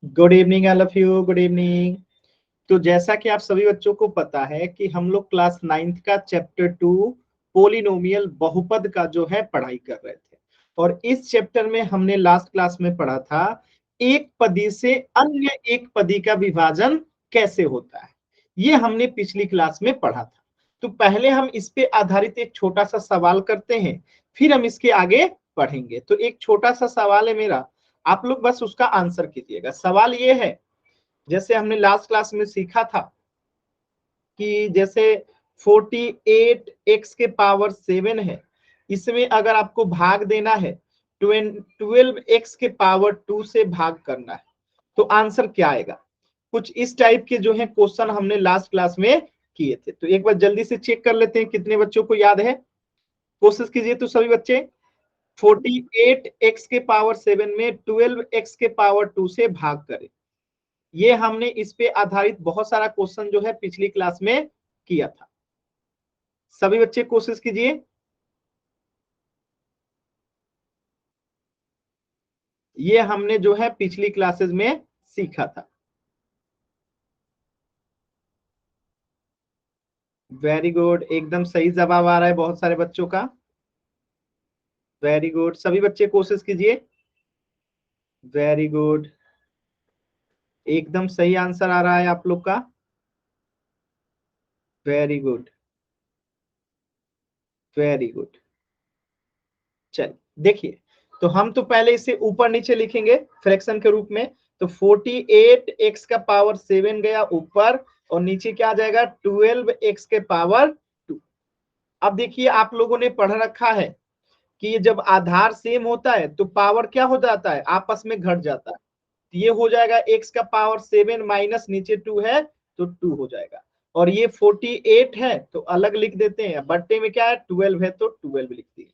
Good evening all of you, good evening. तो जैसा कि आप सभी बच्चों को पता है कि हम लोग क्लास 9th का चैप्टर 2 पोलिनोमियल बहुपद का जो है पढ़ाई कर रहे थे। और इस चैप्टर में हमने लास्ट क्लास में पढ़ा था एक पदी से अन्य एक पदी का विभाजन कैसे होता है। ये हमने पिछली क्लास में पढ़ा था। तो पहले हम इस पे आधारित एक छोटा सा सवाल करते हैं, फिर हम इसके आगे पढ़ेंगे। तो एक छोटा सा सवाल है मेरा, आप लोग बस उसका आंसर कीजिएगा। सवाल ये है, जैसे हमने लास्ट क्लास में सीखा था कि जैसे 48x के पावर 7 है, इसमें अगर आपको भाग देना है 12x के पावर 2 से भाग करना है, तो आंसर क्या आएगा। कुछ इस टाइप के जो है क्वेश्चन हमने लास्ट क्लास में किए थे। तो एक बार जल्दी से चेक कर लेते हैं कितने बच्चों को याद है। कोशिश कीजिए तो सभी बच्चे। 48x के पावर 7 में 12x के पावर 2 से भाग करें। ये हमने इस पे आधारित बहुत सारा क्वेश्चन जो है पिछली क्लास में किया था। सभी बच्चे कोशिश कीजिए। ये हमने जो है पिछली क्लासेस में सीखा था। वेरी गुड, एकदम सही जवाब आ रहा है बहुत सारे बच्चों का। वेरी गुड, सभी बच्चे कोशिश कीजिए। वेरी गुड, एकदम सही आंसर आ रहा है आप लोग का। Very good, very good. चलिए देखिए, तो हम तो पहले इसे ऊपर नीचे लिखेंगे फ्रैक्शन के रूप में। तो 48x का पावर 7 गया ऊपर, और नीचे क्या आ जाएगा 12x के पावर 2। अब देखिए, आप लोगों ने पढ़ रखा है कि जब आधार सेम होता है तो पावर क्या हो जाता है, आपस में घट जाता है। तो ये हो जाएगा x का पावर 7 माइनस नीचे 2 है तो 2 हो जाएगा। और ये 48 है तो अलग लिख देते हैं, बट्टे में क्या है 12 है तो 12 लिख दिए।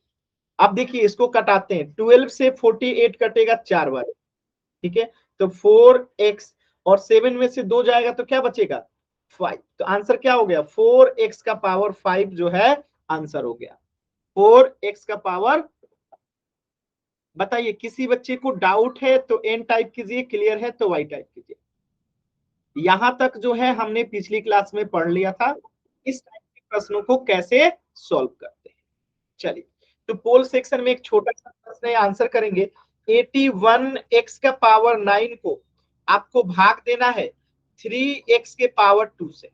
अब देखिए इसको कटाते हैं, 12 से 48 कटेगा 4 बार, ठीक है। तो 4x और 7 में से 2 जाएगा तो क्या बचेगा 5। तो आंसर क्या हो गया 4x का पावर 5 जो है आंसर हो गया। 4x का पावर। बताइए किसी बच्चे को डाउट है तो एन टाइप कीजिए, क्लियर है तो वाई टाइप कीजिए। यहां तक जो है हमने पिछली क्लास में पढ़ लिया था इस टाइप के प्रश्नों को कैसे सॉल्व करते हैं। चलिए, तो पोल सेक्शन में एक छोटा सा प्रश्न है, आंसर करेंगे। 81x का पावर 9 को आपको भाग देना है 3x के पावर 2 से।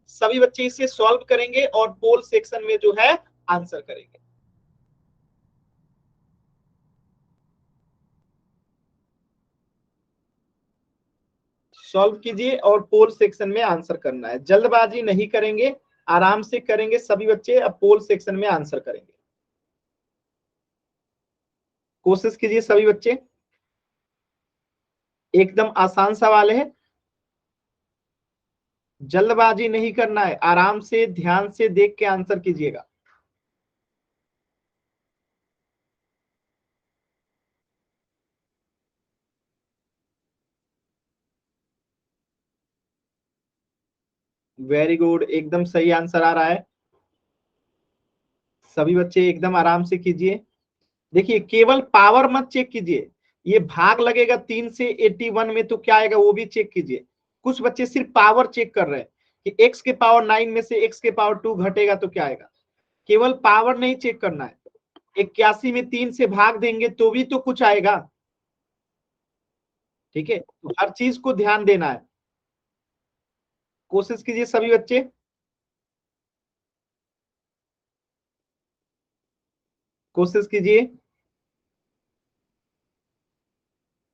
सभी बच्चे इसे सॉल्व करेंगे और पोल सेक्शन में जो है आंसर करेंगे। सॉल्व कीजिए और पोल सेक्शन में आंसर करना है, जल्दबाजी नहीं करेंगे, आराम से करेंगे सभी बच्चे। अब पोल सेक्शन में आंसर करेंगे, कोशिश कीजिए सभी बच्चे। एकदम आसान सवाल है, जल्दबाजी नहीं करना है, आराम से ध्यान से देख के आंसर कीजिएगा। वेरी गुड, एकदम सही आंसर आ रहा है। सभी बच्चे एकदम आराम से कीजिए। देखिए केवल पावर मत चेक कीजिए, ये भाग लगेगा 3 से 81 में तो क्या आएगा वो भी चेक कीजिए। कुछ बच्चे सिर्फ पावर चेक कर रहे हैं कि x के पावर 9 में से x के पावर 2 घटेगा तो क्या आएगा। केवल पावर नहीं चेक करना है, 81 में 3 से भाग देंगे तो भी तो कुछ आएगा, ठीक है। तो हर चीज को ध्यान देना है। कोशिश कीजिए सभी बच्चे। कोशिश कीजिए।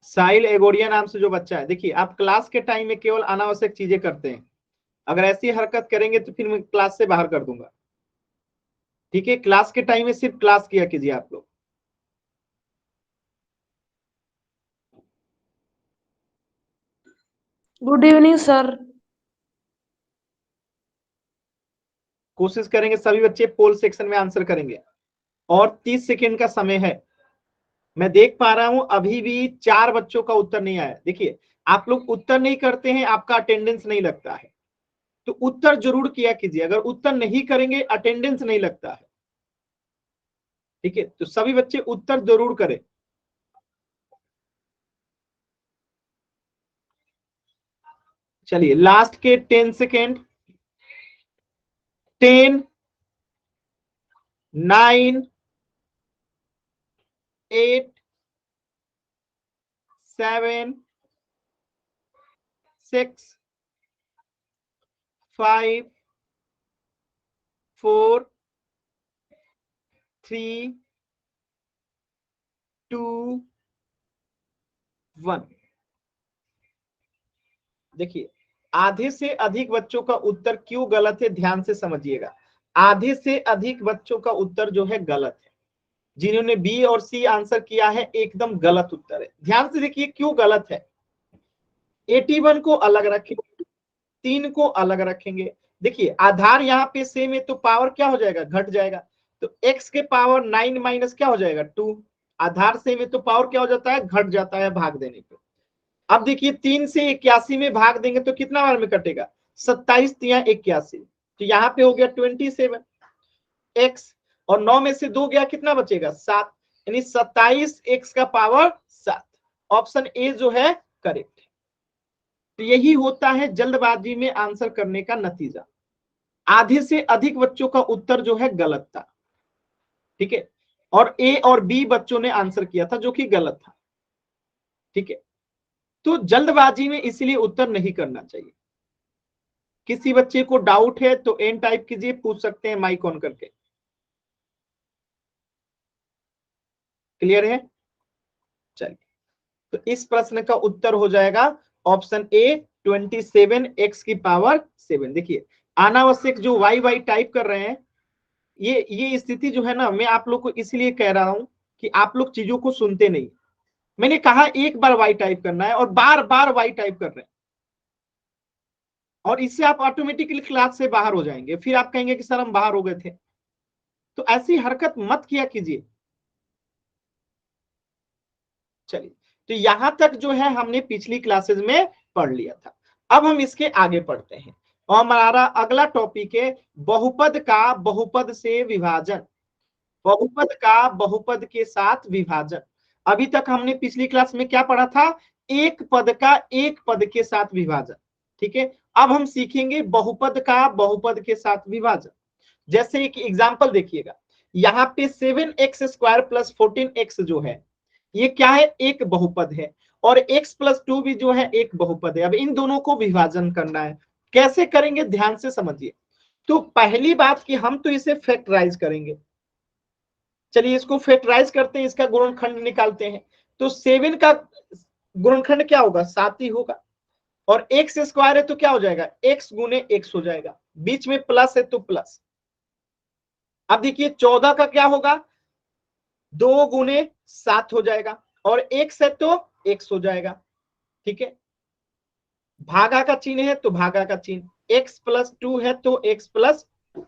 साहिल एगोरिया नाम से जो बच्चा है, देखिए आप क्लास के टाइम में केवल अनावश्यक चीजें करते हैं, अगर ऐसी हरकत करेंगे तो फिर मैं क्लास से बाहर कर दूंगा, ठीक है। क्लास के टाइम में सिर्फ क्लास किया कीजिए आप लोग। Good evening sir. कोशिश करेंगे सभी बच्चे पोल सेक्शन में आंसर करेंगे, और 30 सेकेंड का समय है। मैं देख पा रहा हूं अभी भी 4 बच्चों का उत्तर नहीं आया। देखिए आप लोग उत्तर नहीं करते हैं, आपका अटेंडेंस नहीं लगता है, तो उत्तर जरूर किया कीजिए। अगर उत्तर नहीं करेंगे अटेंडेंस नहीं लगता है, ठीक है। तो सभी बच्चे उत्तर जरूर करें। चलिए लास्ट के 10 सेकेंड। 10, 9, 8, 7, 6, 5, 4, 3, 2, 1। देखिए आधे से अधिक बच्चों का उत्तर क्यों गलत है, ध्यान से समझिएगा। आधे से अधिक बच्चों का उत्तर जो है गलत है। जिन्होंने बी और सी आंसर किया है एकदम गलत उत्तर है। ध्यान से देखिए क्यों गलत है। 81 को अलग रखेंगे, 3 को अलग रखेंगे। देखिए आधार यहाँ पे सेम है तो पावर क्या हो जाएगा, घट जाएगा। तो x के पावर 9 माइनस क्या हो जाएगा 2। आधार सेम है तो पावर क्या हो जाता है, घट जाता है भाग देने पे। अब देखिए 3 से 81 में भाग देंगे तो कितना बार में कटेगा, 27 तिया 81। तो यहाँ पे हो गया 27 x, और 9 में से 2 गया कितना बचेगा 7, यानी 27 x का पावर 7। ऑप्शन ए जो है करेक्ट है। तो यही होता है जल्दबाजी में आंसर करने का नतीजा। आधे से अधिक बच्चों का उत्तर जो है गलत था, ठीक है, और ए और बी बच्चों ने आंसर किया था जो कि गलत था, ठीक है। तो जल्दबाजी में इसलिए उत्तर नहीं करना चाहिए। किसी बच्चे को डाउट है तो एन टाइप कीजिए, पूछ सकते हैं माइक ऑन करके। क्लियर है? चलिए तो इस प्रश्न का उत्तर हो जाएगा ऑप्शन ए 27 x की पावर 7। देखिए अनावश्यक जो वाई वाई टाइप कर रहे हैं, ये स्थिति जो है ना, मैं आप लोग को इसलिए कह रहा हूं कि आप लोग चीजों को सुनते नहीं। मैंने कहा एक बार वाई टाइप करना है और बार बार वाई टाइप कर रहे हैं, और इससे आप ऑटोमेटिकली क्लास से बाहर हो जाएंगे। फिर आप कहेंगे कि सर हम बाहर हो गए थे। तो ऐसी हरकत मत किया कीजिए। चलिए तो यहां तक जो है हमने पिछली क्लासेस में पढ़ लिया था। अब हम इसके आगे पढ़ते हैं और हमारा अगला टॉपिक है बहुपद का बहुपद से विभाजन। बहुपद का बहुपद के साथ विभाजन। अभी तक हमने पिछली क्लास में क्या पढ़ा था, एक पद का एक पद के साथ विभाजन, ठीक है। अब हम सीखेंगे बहुपद का बहुपद के साथ विभाजन। जैसे एक एग्जांपल देखिएगा, यहाँ पे 7x² प्लस 14x जो है ये क्या है, एक बहुपद है, और x प्लस 2 भी जो है एक बहुपद है। अब इन दोनों को विभाजन करना है, कैसे करेंगे ध्यान से समझिए। तो पहली बात कि हम तो इसे फैक्टराइज करेंगे। चलिए इसको फैक्टराइज करते हैं, इसका गुणनखंड निकालते हैं। तो 7 का गुणनखंड क्या होगा, 7 ही होगा, और x² है तो क्या हो जाएगा, x गुने x हो जाएगा, बीच में प्लस है तो प्लस। अब देखिए 14 का क्या होगा, 2 गुने 7 हो जाएगा, और x है तो x हो जाएगा, ठीक है। भागा का चिन्ह है तो भागा का चिन्ह, x प्लस 2 है तो x प्लस 2।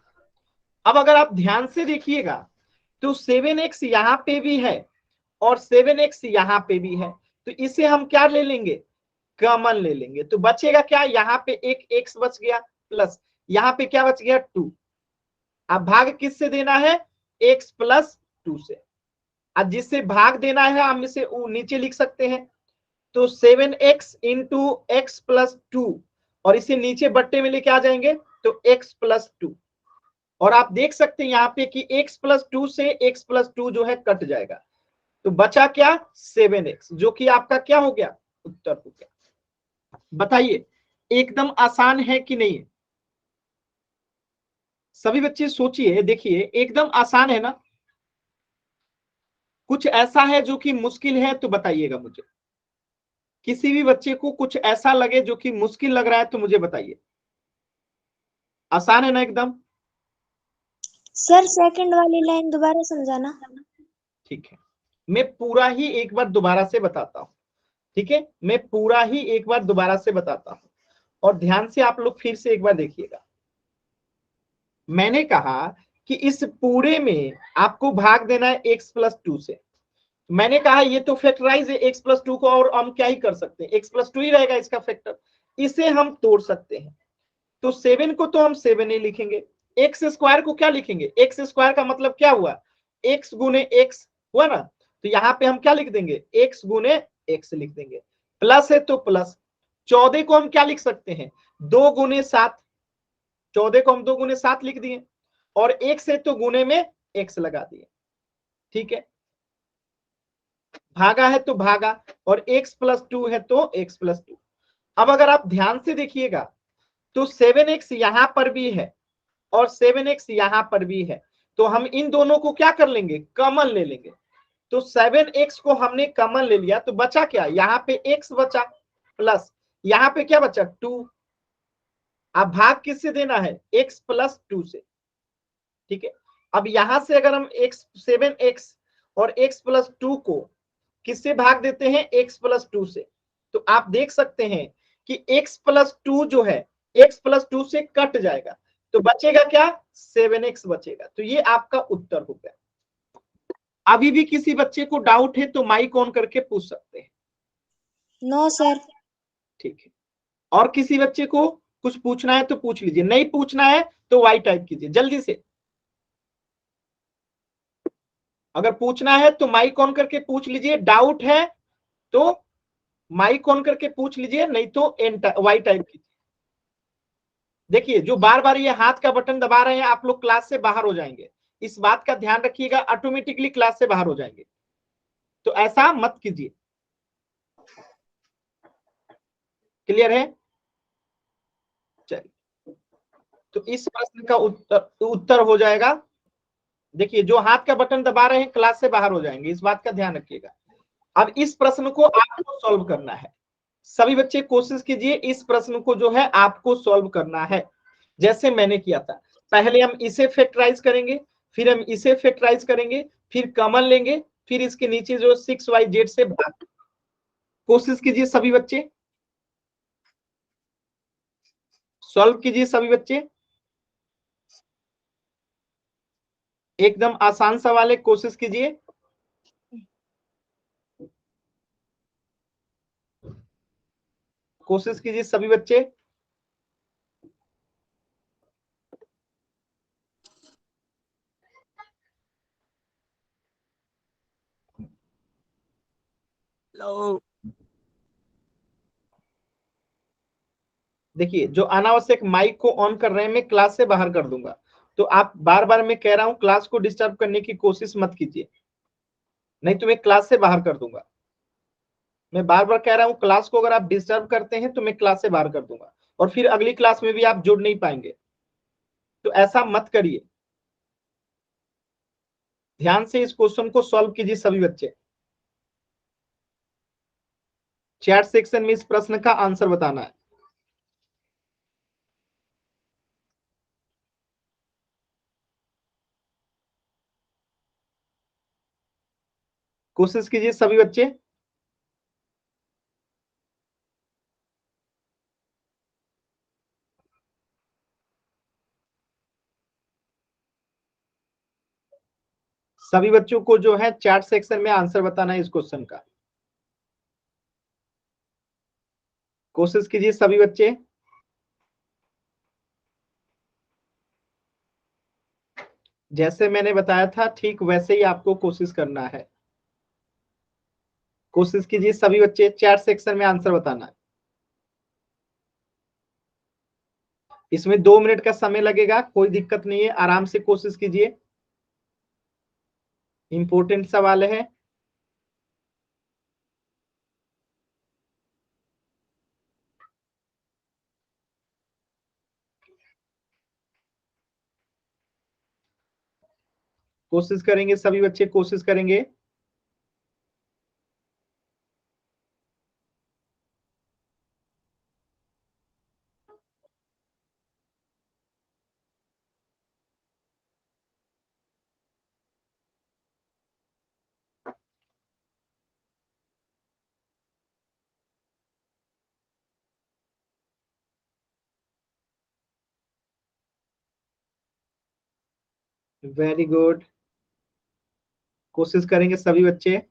अब अगर आप ध्यान से देखिएगा तो 7x यहाँ पे भी है और 7x यहाँ पे भी है, तो इसे हम क्या ले लेंगे, कॉमन ले लेंगे। तो बचेगा क्या, यहाँ पे एक x बच गया, प्लस यहाँ पे क्या बच गया 2। अब भाग किससे देना है, x प्लस 2 से। अब जिससे भाग देना है हम इसे नीचे लिख सकते हैं। तो 7x इंटू एक्स प्लस 2, और इसे नीचे बट्टे में लेके आ जाएंगे तो x प्लस 2। और आप देख सकते हैं यहाँ पे कि x प्लस 2 से x प्लस 2 जो है कट जाएगा, तो बचा क्या 7x, जो कि आपका क्या हो गया, उत्तर हो गया। बताइए एकदम आसान है कि नहीं है, सभी बच्चे सोचिए, देखिए एकदम आसान है ना। कुछ ऐसा है जो कि मुश्किल है तो बताइएगा मुझे। किसी भी बच्चे को कुछ ऐसा लगे जो कि मुश्किल लग रहा है तो मुझे बताइए। आसान है ना एकदम। सर सेकंड वाली लाइन दोबारा समझाना। ठीक है, मैं पूरा ही एक बार दोबारा से बताता हूं, ठीक है, मैं पूरा ही एक बार दोबारा से बताता हूं, और ध्यान से आप लोग फिर से एक बार देखिएगा। मैंने कहा कि इस पूरे में आपको भाग देना है x प्लस 2 से। मैंने कहा ये तो फैक्टराइज है x प्लस 2 को, और हम क्या ही कर सकते हैं, x प्लस 2 ही रहेगा इसका फैक्टर, इसे हम तोड़ सकते हैं। तो 7 को तो हम 7 ही लिखेंगे, x² को क्या लिखेंगे, x² का मतलब क्या हुआ, x गुने x हुआ ना। तो यहाँ पे हम क्या लिख देंगे, x गुने x लिख देंगे, प्लस है तो प्लस। 14 को हम क्या लिख सकते हैं, 2 गुने 7, 14 को हम 2 गुने 7 लिख दिए, और एक से तो गुने में x लगा दिए, ठीक है, भागा है तो भागा, और x+2 है तो x+2। अब अगर आप ध्यान से देखिएगा तो 7x यहां पर भी है और 7x यहां पर भी है, तो हम इन दोनों को क्या कर लेंगे, कॉमन ले लेंगे। तो 7x को हमने कॉमन ले लिया, तो बचा क्या, यहाँ पे x बचा, प्लस यहाँ पे क्या बचा 2। अब भाग किससे देना है, x+2 से, ठीक है। अब यहां से अगर हम 7x और x+2 को किससे भाग देते हैं, x+2 से, तो आप देख सकते हैं कि x+2 जो है x+2 से कट जाएगा, तो बचेगा क्या, 7x बचेगा। तो ये आपका उत्तर हो गया। अभी भी किसी बच्चे को डाउट है तो माइक ऑन करके पूछ सकते हैं। No sir. ठीक है, और किसी बच्चे को कुछ पूछना है तो पूछ लीजिए, नहीं पूछना है तो वाई टाइप कीजिए जल्दी से। अगर पूछना है तो माइक ऑन करके पूछ लीजिए, डाउट है तो माइक ऑन करके पूछ लीजिए, नहीं तो वाई टाइप कीजिए। देखिए जो बार बार ये हाथ का बटन दबा रहे हैं, आप लोग क्लास से बाहर हो जाएंगे, इस बात का ध्यान रखिएगा, ऑटोमेटिकली क्लास से बाहर हो जाएंगे, तो ऐसा मत कीजिए। क्लियर है, चलिए, तो इस प्रश्न का उत्तर हो जाएगा। देखिए जो हाथ का बटन दबा रहे हैं क्लास से बाहर हो जाएंगे, इस बात का ध्यान रखिएगा। अब इस प्रश्न को आपको सॉल्व करना है, सभी बच्चे कोशिश कीजिए, इस प्रश्न को जो है आपको सॉल्व करना है, जैसे मैंने किया था। पहले हम इसे फैक्टराइज करेंगे, फिर हम इसे फैक्टराइज करेंगे, फिर कॉमन लेंगे, फिर इसके नीचे जो 6y(z) से भाग। कोशिश कीजिए सभी बच्चे, सॉल्व कीजिए सभी बच्चे, एकदम आसान सवाल है, कोशिश कीजिए। कोशिश कीजिए सभी बच्चे। हेलो। देखिए जो अनावश्यक माइक को ऑन कर रहे हैं मैं क्लास से बाहर कर दूंगा, तो आप बार बार मैं कह रहा हूं क्लास को डिस्टर्ब करने की कोशिश मत कीजिए, नहीं तो मैं क्लास से बाहर कर दूंगा। मैं बार बार कह रहा हूं क्लास को अगर आप डिस्टर्ब करते हैं तो मैं क्लास से बाहर कर दूंगा, और फिर अगली क्लास में भी आप जुड़ नहीं पाएंगे, तो ऐसा मत करिए। ध्यान से इस क्वेश्चन को सॉल्व कीजिए सभी बच्चे, चैट सेक्शन में इस प्रश्न का आंसर बताना है। कोशिश कीजिए सभी बच्चे। सभी बच्चों को जो है चैट सेक्शन में आंसर बताना है इस क्वेश्चन का, कोशिश कीजिए सभी बच्चे। जैसे मैंने बताया था ठीक वैसे ही आपको कोशिश करना है। कोशिश कीजिए सभी बच्चे, चैट सेक्शन में आंसर बताना है। इसमें 2 मिनट का समय लगेगा, कोई दिक्कत नहीं है, आराम से कोशिश कीजिए, इंपॉर्टेंट सवाल है। कोशिश करेंगे सभी बच्चे, कोशिश करेंगे। वेरी गुड, कोशिश करेंगे सभी बच्चे।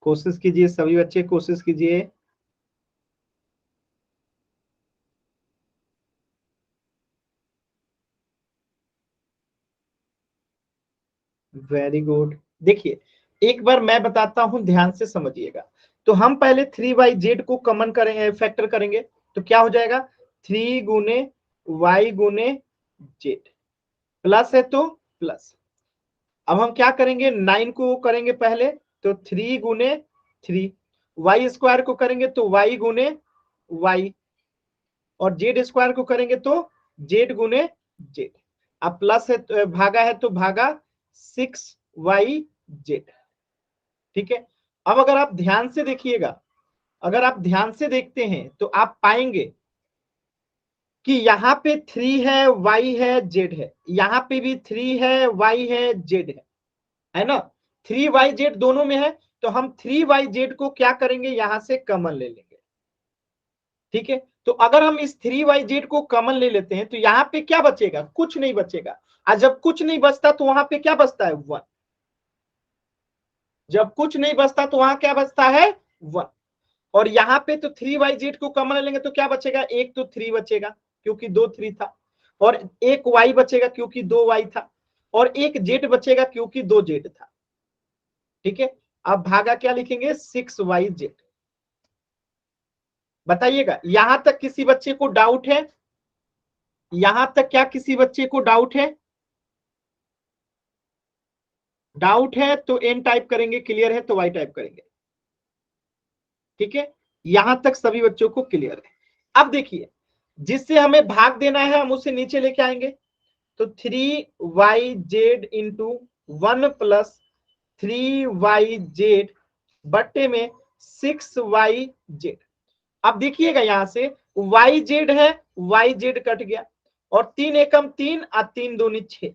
कोशिश कीजिए सभी बच्चे, कोशिश कीजिए। Very good. देखिए एक बार मैं बताता हूं, ध्यान से समझिएगा। तो हम पहले 3y(z) को कॉमन करेंगे, फैक्टर करेंगे, तो क्या हो जाएगा 3 गुने y गुने z, प्लस है तो प्लस। अब हम क्या करेंगे 9 को करेंगे पहले, तो 3 गुने 3, वाई स्क्वायर को करेंगे तो y गुने y, और z स्क्वायर को करेंगे तो z गुने z। अब प्लस है तो भागा है तो भागा 6yz। ठीक है। अब अगर आप ध्यान से देखिएगा, अगर आप ध्यान से देखते हैं तो आप पाएंगे कि यहाँ पे 3 है, y है, z है, यहाँ पे भी 3 है, y है, z है ना, 3yz दोनों में है। तो हम 3yz को क्या करेंगे, यहां से कॉमन ले लेंगे। ठीक है। तो अगर हम इस 3yz को कॉमन ले लेते हैं तो यहाँ पे क्या बचेगा, कुछ नहीं बचेगा। और जब कुछ नहीं बचता तो वहां पे क्या बचता है 1। जब कुछ नहीं बचता तो वहां क्या बचता है 1। और यहाँ पे तो 3yz को कॉमन ले लेंगे तो क्या बचेगा, एक तो 3 बचेगा क्योंकि 2 3 था, और एक y बचेगा क्योंकि 2 y था, और एक z बचेगा क्योंकि 2 z था। ठीक है। अब भागा क्या लिखेंगे 6yz। बताइएगा यहां तक किसी बच्चे को डाउट है, यहां तक क्या किसी बच्चे को डाउट है? डाउट है तो n टाइप करेंगे, क्लियर है तो y टाइप करेंगे। ठीक है, यहां तक सभी बच्चों को क्लियर है। अब देखिए जिससे हमें भाग देना है हम उसे नीचे लेके आएंगे, तो 3yz इंटू 1 प्लस 3yz बट्टे में 6yz। अब देखिएगा यहां से yz है, yz कट गया, और 3 एकम 3 और 3 दूनी 6।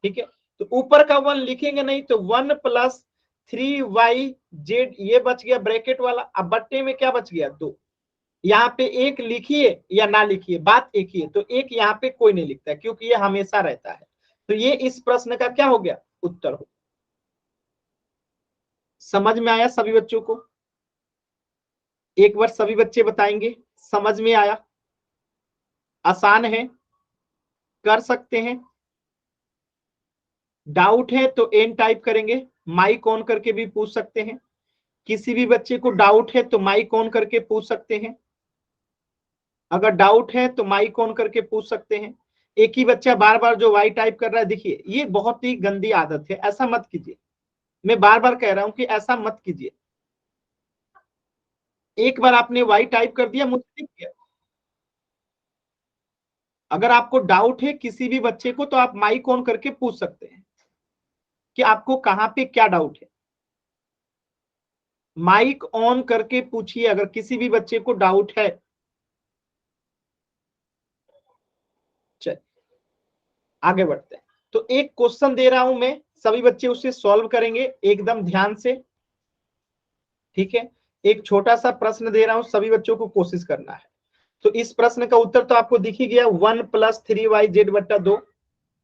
ठीक है, तो ऊपर का 1 लिखेंगे नहीं, तो 1 प्लस 3yz ये बच गया ब्रैकेट वाला। अब बट्टे में क्या बच गया 2। यहाँ पे एक लिखिए या ना लिखिए, बात एक ही है। तो एक यहाँ पे कोई नहीं लिखता क्योंकि ये हमेशा रहता है। तो ये इस प्रश्न का क्या हो गया, उत्तर हो। समझ में आया सभी बच्चों को? एक बार सभी बच्चे बताएंगे समझ में आया? आसान है, कर सकते हैं। डाउट है तो एन टाइप करेंगे, माइक ऑन करके भी पूछ सकते हैं। किसी भी बच्चे को डाउट है तो माइक ऑन करके पूछ सकते हैं। अगर डाउट है तो माइक ऑन करके पूछ सकते हैं। एक ही बच्चा बार बार जो वाई टाइप कर रहा है, देखिए ये बहुत ही गंदी आदत है, ऐसा मत कीजिए। मैं बार बार कह रहा हूं कि ऐसा मत कीजिए। एक बार आपने वाई टाइप कर दिया, मुझे दिख गया। अगर आपको डाउट है किसी भी बच्चे को तो आप माइक ऑन करके पूछ सकते हैं कि आपको कहां पे क्या डाउट है। माइक ऑन करके पूछिए अगर किसी भी बच्चे को डाउट है। चल आगे बढ़ते हैं। तो एक क्वेश्चन दे रहा हूं मैं, सभी बच्चे उसे सॉल्व करेंगे एकदम ध्यान से। ठीक है, एक छोटा सा प्रश्न दे रहा हूं, सभी बच्चों को कोशिश करना है। तो इस प्रश्न का उत्तर तो आपको दिख ही गया, 1 प्लस 3yz बट्टा 2,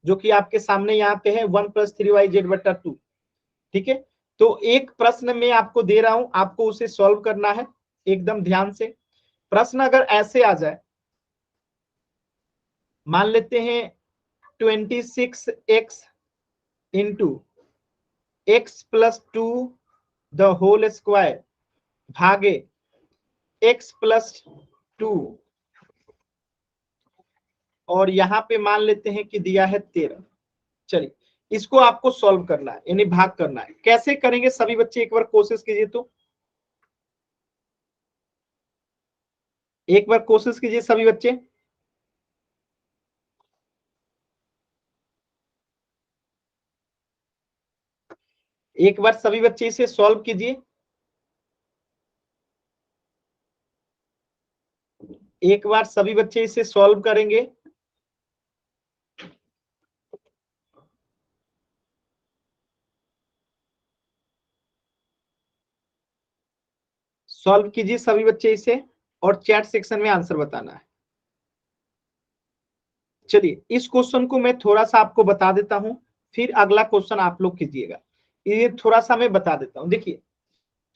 जो कि आपके सामने यहाँ पे है 1 प्लस 3yz बट्टा 2। ठीक है, तो एक प्रश्न में आपको दे रहा हूं, आपको उसे सॉल्व करना है एकदम ध्यान से। प्रश्न अगर ऐसे आ जाए, मान लेते हैं 26x into x plus 2 the whole square भागे x प्लस 2, और यहां पे मान लेते हैं कि दिया है 13। चलिए इसको आपको सॉल्व करना है, यानी भाग करना है। कैसे करेंगे सभी बच्चे एक बार कोशिश कीजिए, तो एक बार कोशिश कीजिए सभी बच्चे। एक बार सभी बच्चे इसे सॉल्व कीजिए। एक बार सभी बच्चे इसे सॉल्व करेंगे। सॉल्व कीजिए सभी बच्चे इसे, और चैट सेक्शन में आंसर बताना है। चलिए इस क्वेश्चन को मैं थोड़ा सा आपको बता देता हूं, फिर अगला क्वेश्चन आप लोग कीजिएगा। ये थोड़ा सा मैं बता देता हूं। देखिए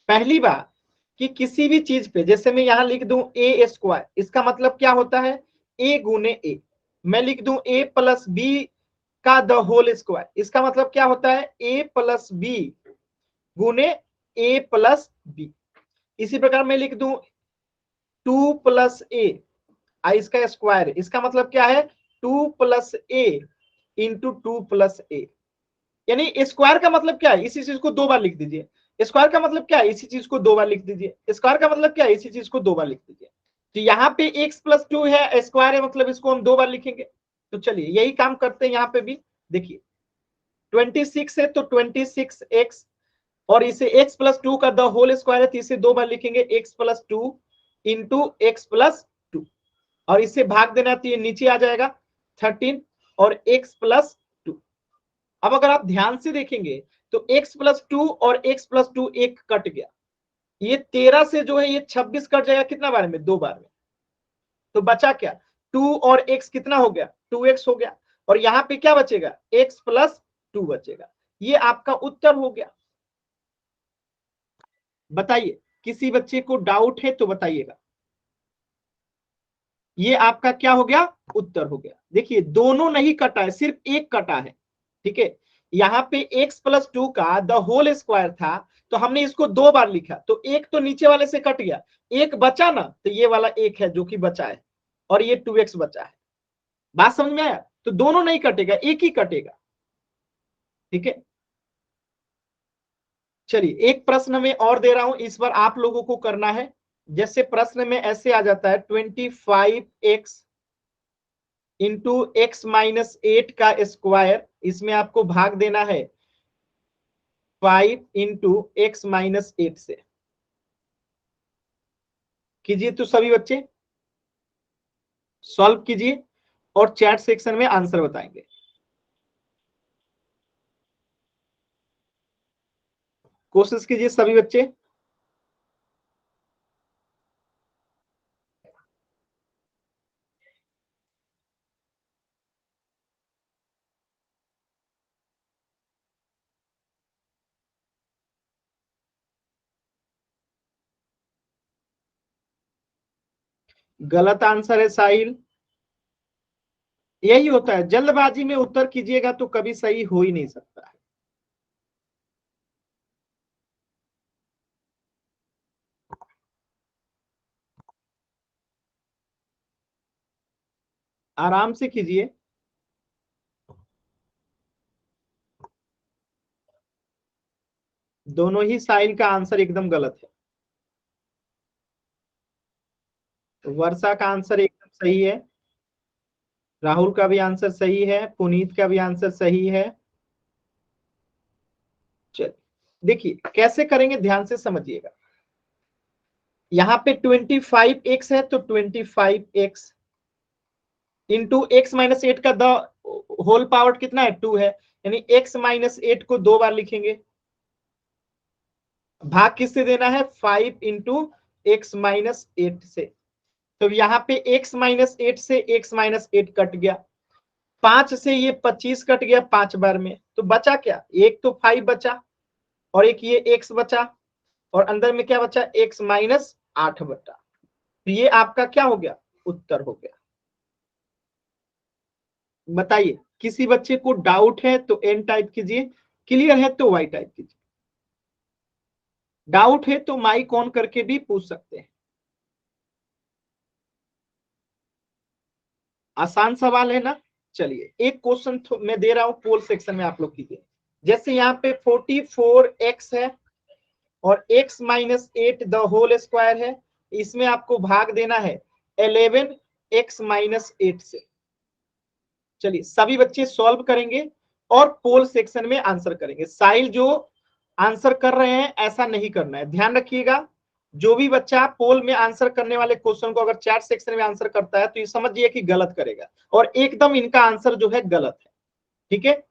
पहली बात कि किसी भी चीज पे, जैसे मैं यहां लिख दूं ए स्क्वायर, इसका मतलब क्या होता है ए गुने ए। मैं लिख दूं ए प्लस बी का द होल स्क्वायर, इसका मतलब क्या होता है ए प्लस बी गुने ए प्लस बी। इसी प्रकार मैं लिख दूं 2 + a इसका स्क्वायर, इसका मतलब क्या है 2 + a इंटू 2 + a। यानी स्क्वायर का मतलब क्या है, इसी चीज को दो बार लिख दीजिए। स्क्वायर का मतलब क्या है, इसी चीज को दो बार लिख दीजिए। स्क्वायर का मतलब क्या है, इसी चीज को दो बार लिख दीजिए। तो यहाँ पे x+2 है, स्क्वायर है, मतलब इसको हम दो बार लिखेंगे। तो चलिए यही काम करते हैं यहाँ पे भी। देखिए 26 है तो 26x, और इसे x+2 का द होल स्क्वायर है तो इसे दो बार लिखेंगे x+2 इंटू x+2, और इसे भाग देना तो ये नीचे आ जाएगा 13 और x+2। अब अगर आप ध्यान से देखेंगे तो x+2 और x+2 एक कट गया, ये 13 से जो है ये 26 कट जाएगा कितना बार में, दो बार में। तो बचा क्या 2 और x कितना हो गया 2x हो गया, और यहां पे क्या बचेगा x+2 बचेगा। ये आपका उत्तर हो गया। बताइए किसी बच्चे को डाउट है तो बताइएगा। ये आपका क्या हो गया उत्तर हो गया। देखिए दोनों नहीं कटा है, सिर्फ एक कटा है। ठीक है, यहाँ पे x+2 का द होल स्क्वायर था तो हमने इसको दो बार लिखा, तो एक तो नीचे वाले से कट गया, एक बचा ना, तो ये वाला एक है जो कि बचा है, और ये 2x बचा है। बात समझ में आया, तो दोनों नहीं कटेगा, एक ही कटेगा। ठीक है, चलिए एक प्रश्न में और दे रहा हूं, इस बार आप लोगों को करना है। जैसे प्रश्न में ऐसे आ जाता है 25x इंटू x-8 का स्क्वायर, इसमें आपको भाग देना है 5 इंटू x-8 से। कीजिए तो सभी बच्चे सॉल्व कीजिए और चैट सेक्शन में आंसर बताएंगे। कोशिश कीजिए सभी बच्चे। गलत आंसर है साहिल। यही होता है, जल्दबाजी में उत्तर कीजिएगा तो कभी सही हो ही नहीं सकता है। आराम से कीजिए। दोनों ही साहिल का आंसर एकदम गलत है। वर्षा का आंसर एकदम सही है, राहुल का भी आंसर सही है, पुनीत का भी आंसर सही है। चलिए देखिए कैसे करेंगे, ध्यान से समझिएगा। यहाँ पे 25x है तो 25x इंटू x-8 का द होल पावर कितना है 2 है, यानी x-8 को दो बार लिखेंगे। भाग किससे देना है 5 इंटू x-8 से। तो यहाँ पे x-8 से x-8 कट गया, 5 से ये 25 कट गया 5 बार में, तो बचा क्या, एक तो 5 बचा और एक ये x बचा, और अंदर में क्या बचा x-8 बचा। तो ये आपका क्या हो गया उत्तर हो गया। बताइए किसी बच्चे को डाउट है तो एन टाइप कीजिए, क्लियर है तो वाई टाइप कीजिए। डाउट है तो माइक ऑन करके भी पूछ सकते हैं। आसान सवाल है ना। चलिए एक क्वेश्चन मैं दे रहा हूं, पोल सेक्शन में आप लोग कीजिए। जैसे यहाँ पे 44x है और x-8 द होल स्क्वायर है, इसमें आपको भाग देना है 11x-8 से। चलिए सभी बच्चे सॉल्व करेंगे और पोल सेक्शन में आंसर करेंगे। साहिल जो आंसर कर रहे हैं ऐसा नहीं करना है, ध्यान रखिएगा। जो भी बच्चा पोल में आंसर करने वाले क्वेश्चन को अगर चैट सेक्शन में आंसर करता है तो ये समझिए कि गलत करेगा, और एकदम इनका आंसर जो है गलत है। ठीक है,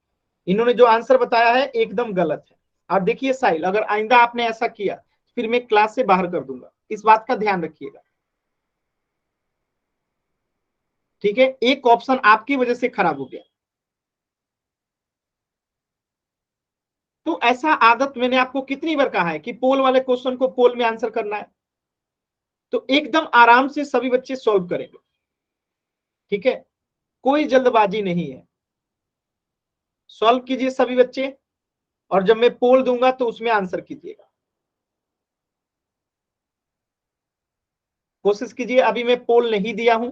इन्होंने जो आंसर बताया है एकदम गलत है। और देखिए साहिल, अगर आइंदा आपने ऐसा किया फिर मैं क्लास से बाहर कर दूंगा, इस बात का ध्यान रखिएगा। ठीक है, एक ऑप्शन आपकी वजह से खराब हो गया। तो ऐसा आदत मैंने आपको कितनी बार कहा है कि पोल वाले क्वेश्चन को पोल में आंसर करना है। तो एकदम आराम से सभी बच्चे सॉल्व करेंगे, ठीक है, कोई जल्दबाजी नहीं है। सॉल्व कीजिए सभी बच्चे, और जब मैं पोल दूंगा तो उसमें आंसर कीजिएगा, कोशिश कीजिए। अभी मैं पोल नहीं दिया हूं,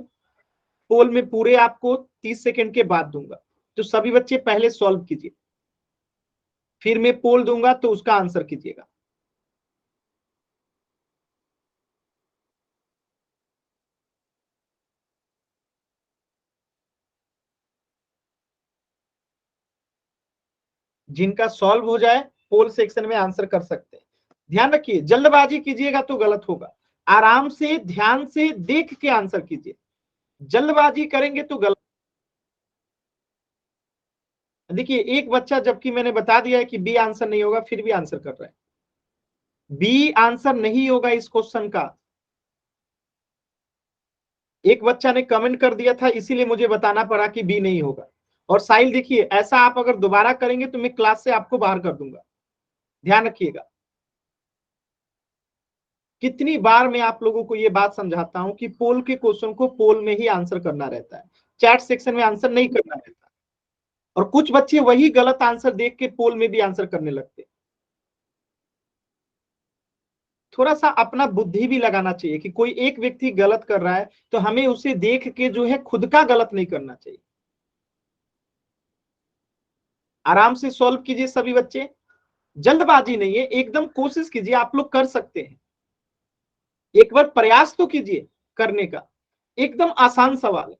पोल में पूरे आपको 30 सेकंड के बाद दूंगा। तो सभी बच्चे पहले सॉल्व कीजिए, फिर मैं पोल दूंगा तो उसका आंसर कीजिएगा। जिनका सॉल्व हो जाए पोल सेक्शन में आंसर कर सकते हैं। ध्यान रखिए, जल्दबाजी कीजिएगा तो गलत होगा। आराम से ध्यान से देख के आंसर कीजिए, जल्दबाजी करेंगे तो गलत। देखिए एक बच्चा, जबकि मैंने बता दिया है कि बी आंसर नहीं होगा, फिर भी आंसर कर रहा है। बी आंसर नहीं होगा इस क्वेश्चन का। एक बच्चा ने कमेंट कर दिया था, इसीलिए मुझे बताना पड़ा कि बी नहीं होगा। और साहिल देखिए, ऐसा आप अगर दोबारा करेंगे तो मैं क्लास से आपको बाहर कर दूंगा, ध्यान रखिएगा। कितनी बार मैं आप लोगों को ये बात समझाता हूं कि पोल के क्वेश्चन को पोल में ही आंसर करना रहता है, चैट सेक्शन में आंसर नहीं करना रहता। और कुछ बच्चे वही गलत आंसर देख के पोल में भी आंसर करने लगते। थोड़ा सा अपना बुद्धि भी लगाना चाहिए कि कोई एक व्यक्ति गलत कर रहा है तो हमें उसे देख के जो है खुद का गलत नहीं करना चाहिए। आराम से सॉल्व कीजिए सभी बच्चे, जल्दबाजी नहीं है, एकदम कोशिश कीजिए, आप लोग कर सकते हैं। एक बार प्रयास तो कीजिए करने का, एकदम आसान सवाल है।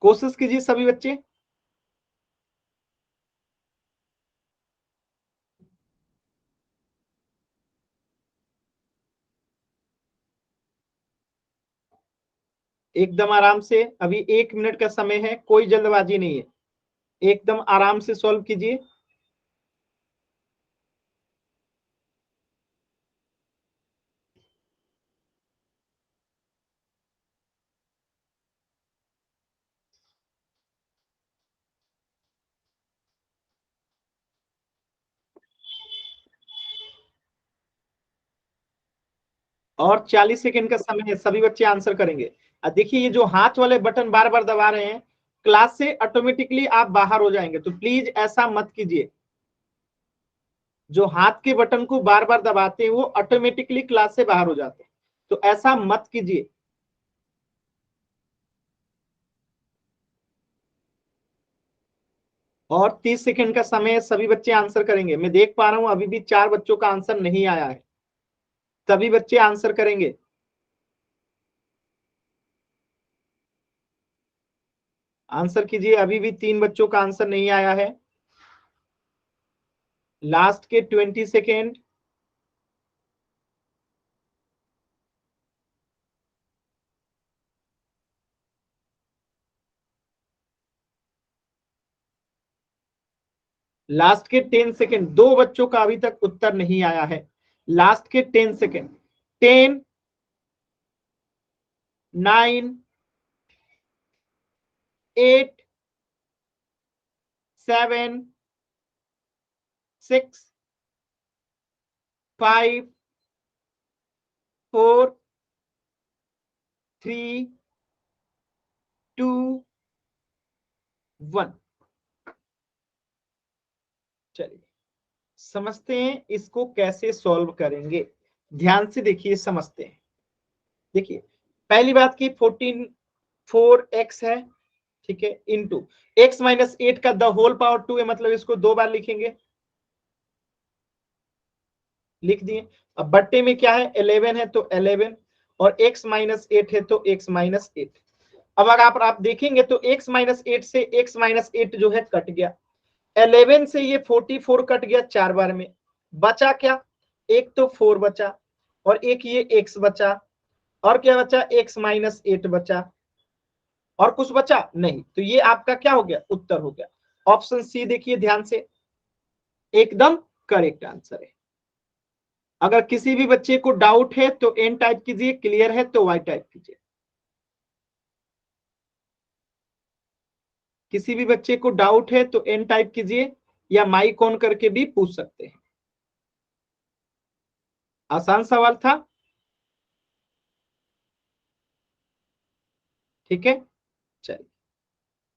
कोशिश कीजिए सभी बच्चे। एकदम आराम से, अभी 1 मिनट का समय है, कोई जल्दबाजी नहीं है, एकदम आराम से सॉल्व कीजिए। और 40 सेकंड का समय है, सभी बच्चे आंसर करेंगे। देखिए ये जो हाथ वाले बटन बार बार दबा रहे हैं, क्लास से ऑटोमेटिकली आप बाहर हो जाएंगे, तो प्लीज ऐसा मत कीजिए। जो हाथ के बटन को बार बार दबाते हैं वो ऑटोमेटिकली क्लास से बाहर हो जाते हैं, तो ऐसा मत कीजिए। और 30 सेकंड का समय है, सभी बच्चे आंसर करेंगे। मैं देख पा रहा हूं अभी भी 4 बच्चों का आंसर नहीं आया है, सभी बच्चे आंसर करेंगे। आंसर कीजिए, अभी भी 3 बच्चों का आंसर नहीं आया है। लास्ट के 20 सेकेंड। लास्ट के 10 सेकेंड, 2 बच्चों का अभी तक उत्तर नहीं आया है। लास्ट के 10 सेकेंड। 10, 9, 8, 7, 6, 5, 4, 3, 2, 1। चलिए समझते हैं इसको कैसे सॉल्व करेंगे। ध्यान से देखिए, समझते हैं। देखिए पहली बात की 14 4x है, ठीक है, इंटू x-8 का द होल पावर 2 है, मतलब इसको 2 बार लिखेंगे, लिख दिए। अब बट्टे में क्या है, 11 है तो 11, और x-8 है तो x-8। अब अगर आप देखेंगे तो x-8 से x-8 जो है कट गया, 11 से ये 44 कट गया 4 बार में, बचा क्या, एक तो 4 बचा, और एक ये x बचा, और क्या बचा, x-8 बचा, और कुछ बचा नहीं। तो ये आपका क्या हो गया, उत्तर हो गया। ऑप्शन सी देखिए ध्यान से, एकदम करेक्ट आंसर है। अगर किसी भी बच्चे को डाउट है तो एन टाइप कीजिए, क्लियर है तो वाई टाइप कीजिए। किसी भी बच्चे को डाउट है तो एन टाइप कीजिए या माइक ऑन करके भी पूछ सकते हैं। आसान सवाल था, ठीक है। चलिए,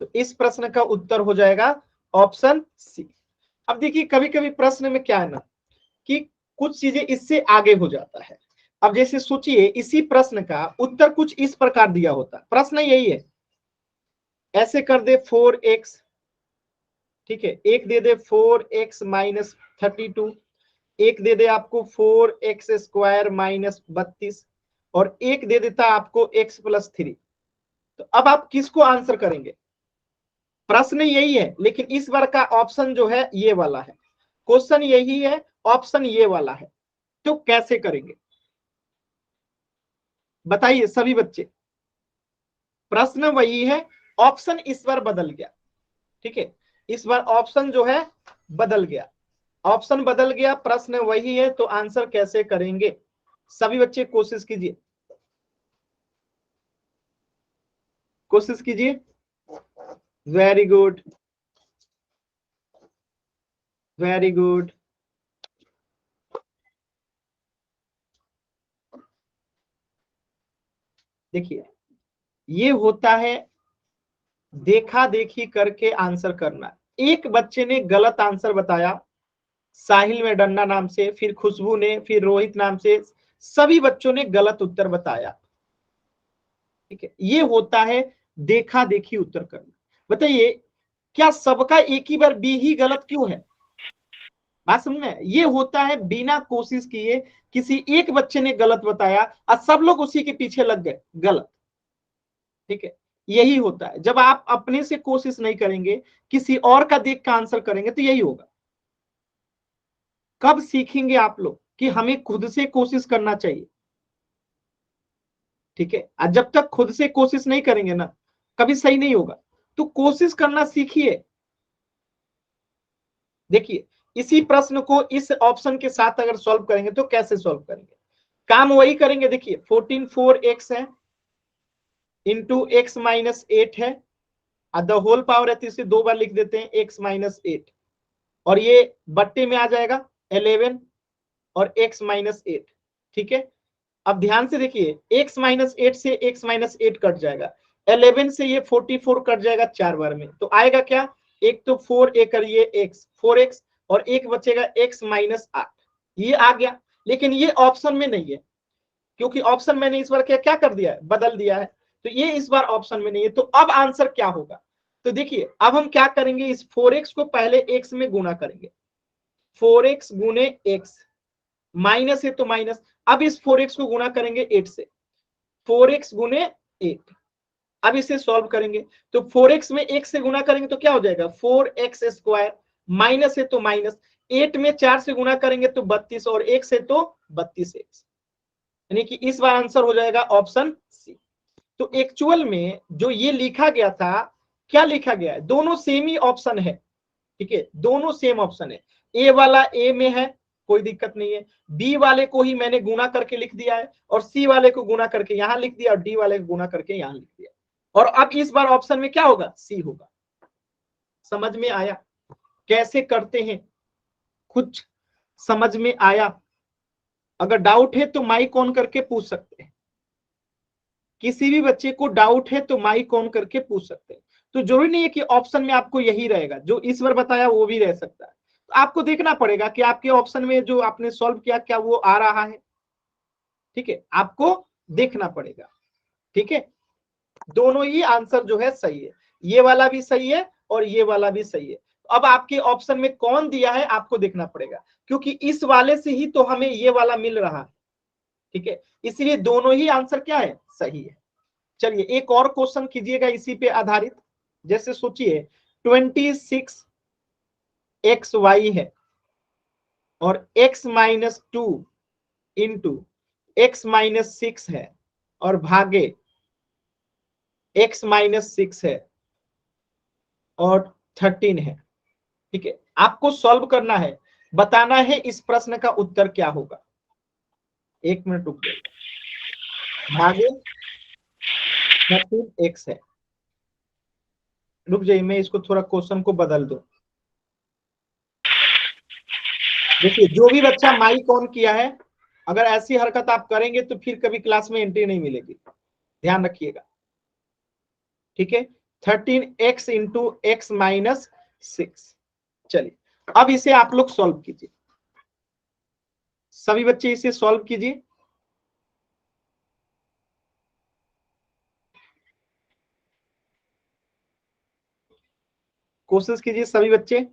तो इस प्रश्न का उत्तर हो जाएगा ऑप्शन सी। अब देखिए कभी कभी प्रश्न में क्या है ना कि कुछ चीजें इससे आगे हो जाता है। अब जैसे सोचिए इसी प्रश्न का उत्तर कुछ इस प्रकार दिया होता, प्रश्न यही है, ऐसे कर दे 4x, ठीक है, एक दे दे 4x माइनस 32, एक दे दे आपको 4x स्क्वायर माइनस 32 और एक दे देता आपको x प्लस 3। तो अब आप किसको आंसर करेंगे? प्रश्न यही है लेकिन इस बार का ऑप्शन जो है ये वाला है, क्वेश्चन यही है, ऑप्शन ये वाला है। तो कैसे करेंगे बताइए सभी बच्चे? प्रश्न वही है, ऑप्शन इस बार बदल गया, ठीक है, इस बार ऑप्शन जो है बदल गया, ऑप्शन बदल गया, प्रश्न वही है, तो आंसर कैसे करेंगे? सभी बच्चे कोशिश कीजिए, कोशिश कीजिए। Very good, very good. देखिए ये होता है देखा देखी करके आंसर करना। एक बच्चे ने गलत आंसर बताया, साहिल मेडन्ना नाम से, फिर खुशबू ने, फिर रोहित नाम से, सभी बच्चों ने गलत उत्तर बताया, ठीक है। ये होता है देखा देखी उत्तर करना। बताइए क्या सबका एक ही बार बी ही गलत क्यों है? बात समझ में? ये होता है बिना कोशिश किए किसी एक बच्चे ने गलत बताया और सब लोग उसी के पीछे लग गए गलत, ठीक है। यही होता है जब आप अपने से कोशिश नहीं करेंगे, किसी और का देख कर आंसर करेंगे तो यही होगा। कब सीखेंगे आप लोग कि हमें खुद से कोशिश करना चाहिए, ठीक है। और जब तक खुद से कोशिश नहीं करेंगे ना कभी सही नहीं होगा, तो कोशिश करना सीखिए। देखिए इसी प्रश्न को इस ऑप्शन के साथ अगर सॉल्व करेंगे तो कैसे सॉल्व करेंगे? काम वही करेंगे। देखिए 14 4x है इंटू एक्स माइनस 8 है, द होल पावर है तो इसे दो बार लिख देते हैं x माइनस 8, और ये बट्टे में आ जाएगा 11 और x माइनस 8, ठीक है। अब ध्यान से देखिए x माइनस 8 से x माइनस 8 कट जाएगा, 11 से ये 44 कट जाएगा 4 बार में, तो आएगा क्या? एक तो 4 एक करिए x 4x और एक बचेगा x माइनस 8, ये आ गया। लेकिन ये ऑप्शन में नहीं है क्योंकि ऑप्शन मैंने इस बार क्या क्या कर दिया है, बदल दिया है, तो ये इस बार ऑप्शन में नहीं है। तो अब आंसर क्या होगा? तो देखिए अब हम क्या करेंगे, इस 4x को पहले x में गुना करेंगे, 4x गुने x, माइनस है तो माइनस, अब इस 4x को गुना करेंगे 8 से, 4x गुने 8, अब इसे सॉल्व करेंगे तो 4x में 1 से गुना करेंगे तो क्या हो जाएगा 4x स्क्वायर, माइनस है तो माइनस, 8 में 4 से गुना करेंगे तो 32 और 1 से तो 32x, यानी कि इस बार आंसर हो जाएगा ऑप्शन सी। तो एक्चुअल में जो ये लिखा गया था, क्या लिखा गया है, दोनों सेम ही ऑप्शन है, ठीक है, दोनों सेम ऑप्शन है। ए वाला ए में है, कोई दिक्कत नहीं है, बी वाले को ही मैंने गुना करके लिख दिया है और सी वाले को गुना करके यहां लिख दिया और डी वाले को गुना करके यहां लिख दिया, और अब इस बार ऑप्शन में क्या होगा, सी होगा। समझ में आया कैसे करते हैं? कुछ समझ में आया? अगर डाउट है तो माइक ऑन करके पूछ सकते हैं, किसी भी बच्चे को डाउट है तो माइक ऑन करके पूछ सकते हैं। तो जरूरी नहीं है कि ऑप्शन में आपको यही रहेगा, जो इस बार बताया वो भी रह सकता है, तो आपको देखना पड़ेगा कि आपके ऑप्शन में जो आपने सॉल्व किया क्या वो आ रहा है, ठीक है, आपको देखना पड़ेगा, ठीक है। दोनों ही आंसर जो है सही है, ये वाला भी सही है और ये वाला भी सही है। अब आपके ऑप्शन में कौन दिया है आपको देखना पड़ेगा, क्योंकि इस वाले से ही तो हमें ये वाला मिल रहा है, ठीक है, इसलिए दोनों ही आंसर क्या है, सही है। चलिए एक और क्वेश्चन कीजिएगा इसी पे आधारित। जैसे सोचिए 26xy है और x minus 2 into x minus 6 है और भागे x माइनस 6 है और 13 है, ठीक है। आपको सॉल्व करना है, बताना है इस प्रश्न का उत्तर क्या होगा। एक मिनट रुक जाइए, भागे 13x है, रुक जाइए, मैं इसको थोड़ा क्वेश्चन को बदल दूं। देखिए, जो भी बच्चा माइक ऑन किया है, अगर ऐसी हरकत आप करेंगे तो फिर कभी क्लास में एंट्री नहीं मिलेगी, ध्यान रखिएगा। ठीक है, 13x इंटू एक्स माइनस 6। चलिए, अब इसे आप लोग सॉल्व कीजिए, सभी बच्चे इसे सॉल्व कीजिए। कोशिश कीजिए सभी बच्चे।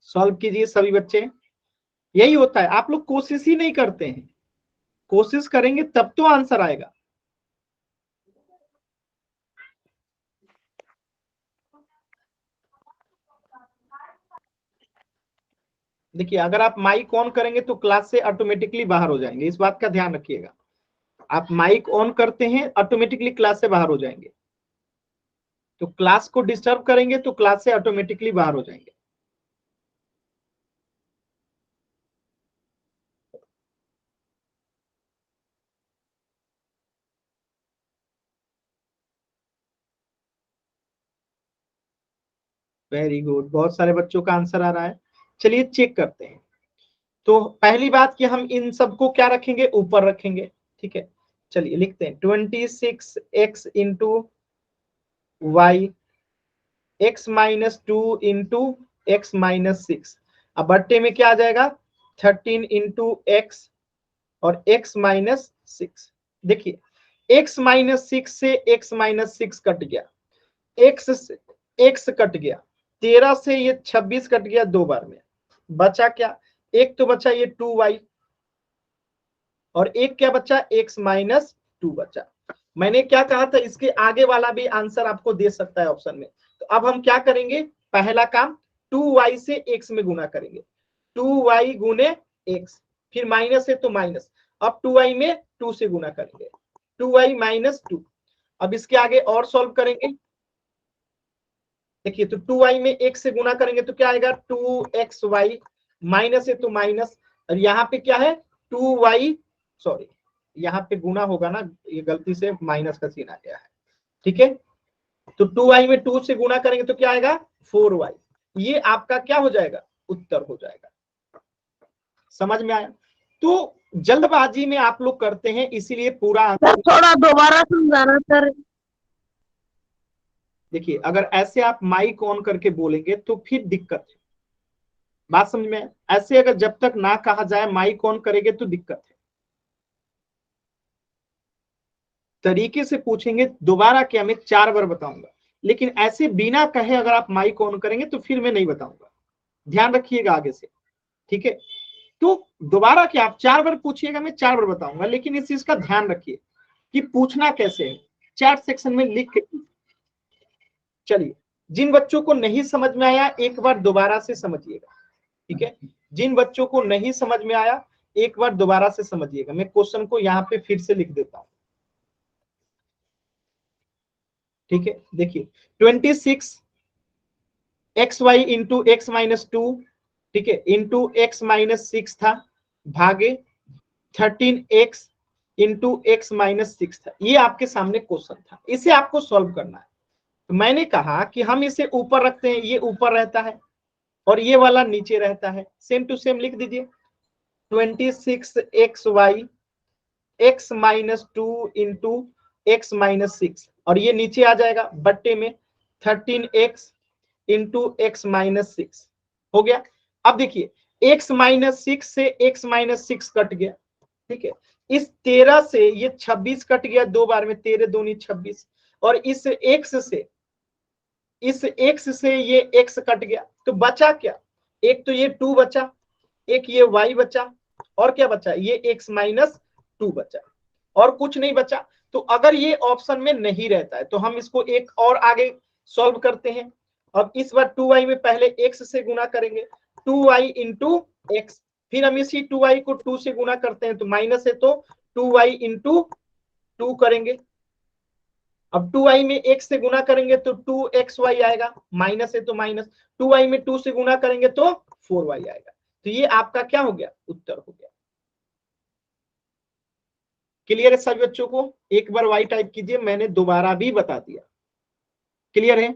सॉल्व कीजिए सभी बच्चे। यही होता है, आप लोग कोशिश ही नहीं करते हैं, कोशिश करेंगे तब तो आंसर आएगा। देखिए, अगर आप माइक ऑन करेंगे तो क्लास से ऑटोमेटिकली बाहर हो जाएंगे, इस बात का ध्यान रखिएगा। आप माइक ऑन करते हैं, ऑटोमेटिकली क्लास से बाहर हो जाएंगे, तो क्लास को डिस्टर्ब करेंगे तो क्लास से ऑटोमेटिकली बाहर हो जाएंगे। वेरी गुड, बहुत सारे बच्चों का आंसर आ रहा है। चलिए चेक करते हैं। तो पहली बात कि हम इन सबको क्या रखेंगे, ऊपर रखेंगे। ठीक है, चलिए लिखते हैं 26x into y x minus 2 into x minus 6। अब बट्टे में क्या आ जाएगा, 13 इंटू एक्स और x माइनस 6। देखिए, x माइनस 6 से x माइनस 6 कट गया, x कट गया, 13 से ये 26 कट गया दो बार में, बचा क्या, एक तो बचा ये 2y और एक क्या बचा, x माइनस 2 बचा। मैंने क्या कहा था, इसके आगे वाला भी आंसर आपको दे सकता है ऑप्शन में। तो अब हम क्या करेंगे, पहला काम 2y से x में गुना करेंगे, 2y गुने x, फिर माइनस है तो माइनस, अब 2y में 2 से गुना करेंगे, 2y माइनस 2। अब इसके आगे और सॉल्व करेंगे। देखिए, तो 2y में 1 से गुना करेंगे तो क्या आएगा, 2xy, माइनस है तो माइनस, और यहाँ पे क्या है 2y, सॉरी यहाँ पे गुना होगा ना, ये गलती से माइनस का सीन आ गया है। ठीक है, तो 2y में 2 से गुना करेंगे तो क्या आएगा 4y, ये आपका क्या हो जाएगा, उत्तर हो जाएगा। समझ में आया? तो जल्दबाजी में आप लोग करते हैं, इसीलिए पूरा आंसर। थोड़ा दोबारा समझाना सर। देखिए, अगर ऐसे आप माइक ऑन करके बोलेंगे तो फिर दिक्कत है, बात समझ में? ऐसे अगर जब तक ना कहा जाए माइक ऑन करेंगे तो दिक्कत है। तरीके से पूछेंगे दोबारा क्या, मैं 4 बार बताऊंगा, लेकिन ऐसे बिना कहे अगर आप माइक ऑन करेंगे तो फिर मैं नहीं बताऊंगा, ध्यान रखिएगा आगे से। ठीक है, तो दोबारा क्या, आप 4 बार पूछिएगा, मैं 4 बार बताऊंगा, लेकिन इस चीज का ध्यान रखिए कि पूछना कैसे है, चैट सेक्शन में लिख के। चलिए, जिन बच्चों को नहीं समझ में आया एक बार दोबारा से समझिएगा। ठीक है, जिन बच्चों को नहीं समझ में आया एक बार दोबारा से समझिएगा, मैं क्वेश्चन को यहाँ पे फिर से लिख देता हूं। ठीक है, देखिए 26 x y into x minus 2, ठीक है, इंटू एक्स माइनस 6 था, भागे 13x इंटू एक्स माइनस 6 था। ये आपके सामने क्वेश्चन था, इसे आपको सॉल्व करना है। तो मैंने कहा कि हम इसे ऊपर रखते हैं, ये ऊपर रहता है और ये वाला नीचे रहता है, सेम टू सेम लिख दीजिए 26xy x minus 2 into x minus 6, और ये नीचे आ जाएगा बट्टे में 13x इंटू एक्स माइनस 6 हो गया। अब देखिए, x माइनस 6 से x माइनस 6 कट गया। ठीक है, इस 13 से ये 26 कट गया दो बार में, 13 दूनी 26, और इस x से ये x कट गया, तो बचा क्या, एक तो ये 2 बचा, एक ये y बचा, और क्या बचा, ये x माइनस 2 बचा, और कुछ नहीं बचा। तो अगर ये ऑप्शन में नहीं रहता है तो हम इसको एक और आगे सॉल्व करते हैं। अब इस बार 2y में पहले x से गुना करेंगे, 2y इंटू एक्स, फिर हम इसी 2y को 2 से गुना करते हैं तो माइनस है तो 2y इंटू 2 करेंगे। अब 2y में x से गुना करेंगे तो 2xy आएगा, माइनस है तो माइनस, 2y में 2 से गुना करेंगे तो 4y आएगा। तो ये आपका क्या हो गया, उत्तर हो गया। क्लियर है सभी बच्चों को? एक बार y टाइप कीजिए, मैंने दोबारा भी बता दिया। क्लियर है?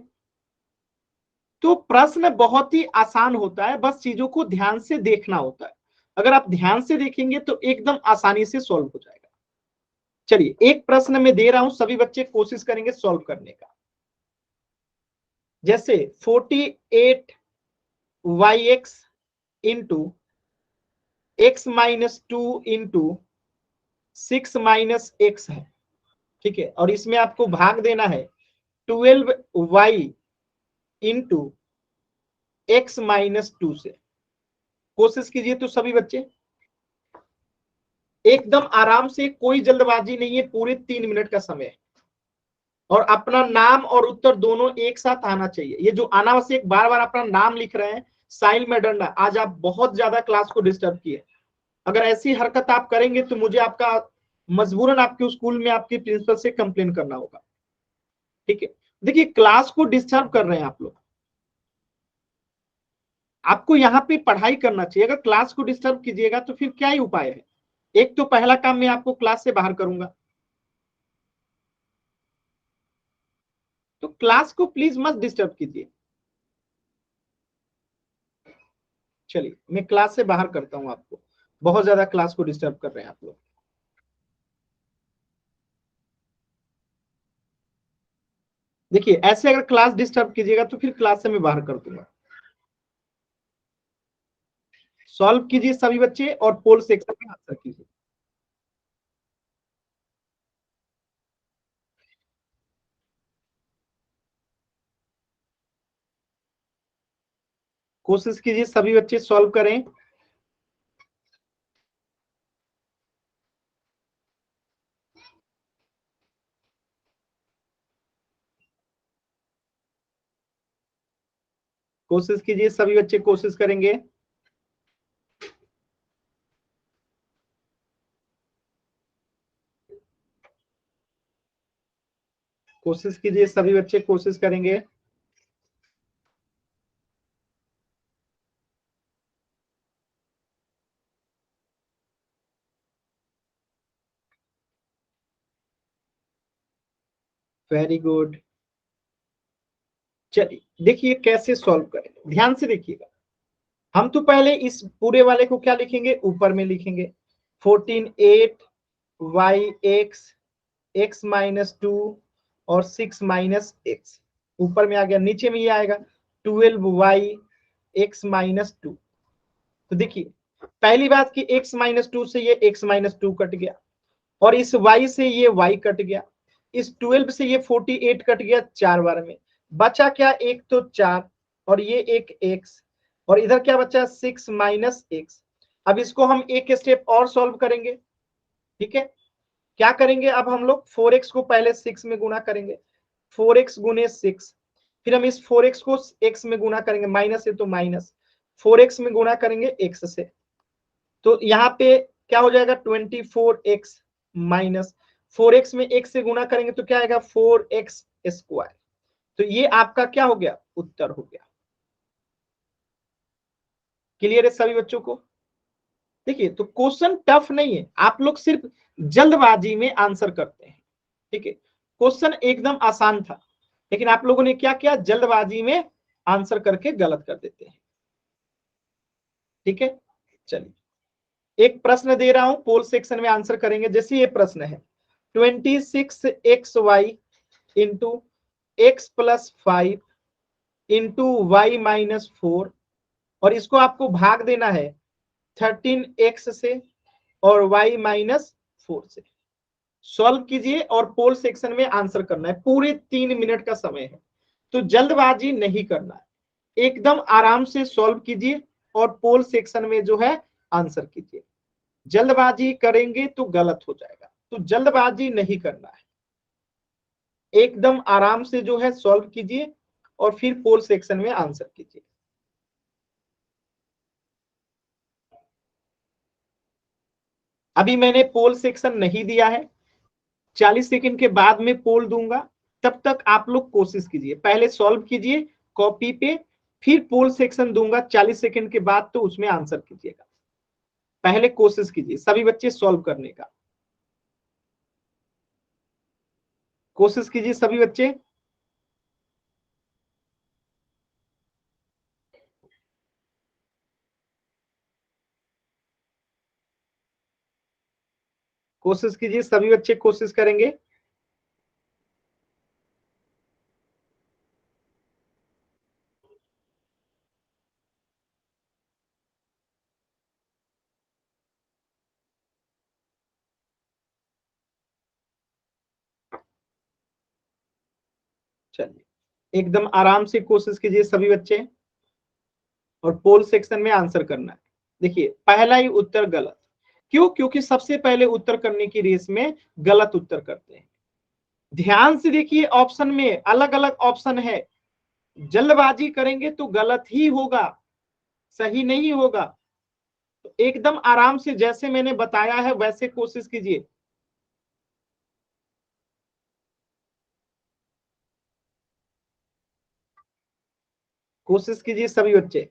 तो प्रश्न बहुत ही आसान होता है, बस चीजों को ध्यान से देखना होता है। अगर आप ध्यान से देखेंगे तो एकदम आसानी से सॉल्व हो जाएगा। चलिए एक प्रश्न में दे रहा हूं, सभी बच्चे कोशिश करेंगे सॉल्व करने का। जैसे 48yx into x minus 2 into 6 minus x है, ठीक है, और इसमें आपको भाग देना है 12y इंटू एक्स माइनस 2 से। कोशिश कीजिए तो सभी बच्चे, एकदम आराम से, कोई जल्दबाजी नहीं है, पूरे 3 मिनट का समय है और अपना नाम और उत्तर दोनों एक साथ आना चाहिए। ये जो अनावश्यक बार बार अपना नाम लिख रहे हैं, साइल में डरना, आज आप बहुत ज्यादा क्लास को डिस्टर्ब किए। अगर ऐसी हरकत आप करेंगे तो मुझे आपका मजबूरन आपके स्कूल में आपके प्रिंसिपल से कंप्लेन करना होगा, ठीक है। देखिए क्लास को डिस्टर्ब कर रहे हैं आप लोग, आपको यहाँ पे पढ़ाई करना चाहिए। अगर क्लास को डिस्टर्ब कीजिएगा तो फिर क्या ही उपाय है? एक तो पहला काम मैं आपको क्लास से बाहर करूंगा, तो क्लास को प्लीज मत डिस्टर्ब कीजिए। चलिए मैं क्लास से बाहर करता हूं आपको, बहुत ज्यादा क्लास को डिस्टर्ब कर रहे हैं आप लोग। देखिए ऐसे अगर क्लास डिस्टर्ब कीजिएगा तो फिर क्लास से मैं बाहर कर दूंगा। सॉल्व कीजिए सभी बच्चे और पोल सेक्शन में आंसर कीजिए। कोशिश कीजिए सभी बच्चे सॉल्व करें। कोशिश कीजिए सभी बच्चे, कोशिश करेंगे। कोशिश कीजिए सभी बच्चे, कोशिश करेंगे। Very good. चलिए देखिए कैसे सॉल्व करेंगे, ध्यान से देखिएगा। हम तो पहले इस पूरे वाले को क्या लिखेंगे, ऊपर में लिखेंगे 14 8 y x माइनस 2 और 6 माइनस एक्स, ऊपर में आ गया। नीचे में ये आएगा 12y x माइनस 2। तो देखिए पहली बात कि x माइनस 2 से ये x माइनस 2 कट गया, और इस y से ये y कट गया, इस 12 से ये 48 कट गया 4 बार में, बचा क्या, एक तो 4 और ये एक x, और इधर क्या बचा 6 माइनस एक्स। अब इसको हम एक स्टेप और सॉल्व करेंगे, ठीक है। क्या करेंगे, अब हम लोग 4x को पहले 6 में गुना करेंगे, 4x गुने 6, फिर हम इस 4x को x में गुना करेंगे, माइनस है तो माइनस, 4x में गुना करेंगे x से, तो यहाँ पे क्या हो जाएगा 24x माइनस 4x में x से गुना करेंगे तो क्या आएगा 4x स्क्वायर। तो ये आपका क्या हो गया, उत्तर हो गया। क्लियर है सभी बच्चों को? देखिए तो क्वेश्चन टफ नहीं है, आप लोग सिर्फ जल्दबाजी में आंसर करते हैं, ठीक है। क्वेश्चन एकदम आसान था, लेकिन आप लोगों ने क्या किया, जल्दबाजी में आंसर करके गलत कर देते हैं, ठीक है। चलिए एक प्रश्न दे रहा हूं, पोल सेक्शन में आंसर करेंगे। जैसे ये प्रश्न है 26xy into x plus 5 into y minus 4, और इसको आपको भाग देना है 13x से और y माइनस 4 से। सॉल्व कीजिए और पोल सेक्शन में आंसर करना है, पूरे 3 मिनट का समय है, तो जल्दबाजी नहीं करना है, एकदम आराम से सॉल्व कीजिए और पोल सेक्शन में जो है आंसर कीजिए। जल्दबाजी करेंगे तो गलत हो जाएगा, तो जल्दबाजी नहीं करना है, एकदम आराम से जो है सॉल्व कीजिए और फिर पोल सेक्शन में आंसर कीजिए। अभी मैंने पोल सेक्शन नहीं दिया है, 40 सेकंड के बाद में पोल दूंगा, तब तक आप लोग कोशिश कीजिए, पहले सॉल्व कीजिए कॉपी पे, फिर पोल सेक्शन दूंगा 40 सेकंड के बाद, तो उसमें आंसर कीजिएगा। पहले कोशिश कीजिए सभी बच्चे सॉल्व करने का, कोशिश कीजिए सभी बच्चे। कोशिश कीजिए सभी बच्चे, कोशिश करेंगे। चलिए एकदम आराम से कोशिश कीजिए सभी बच्चे, और पोल सेक्शन में आंसर करना है। देखिए पहला ही उत्तर गलत, क्यों? क्योंकि सबसे पहले उत्तर करने की रेस में गलत उत्तर करते हैं। ध्यान से देखिए, ऑप्शन में अलग अलग ऑप्शन है, जल्दबाजी करेंगे तो गलत ही होगा, सही नहीं होगा। तो एकदम आराम से जैसे मैंने बताया है वैसे कोशिश कीजिए। कोशिश कीजिए सभी बच्चे।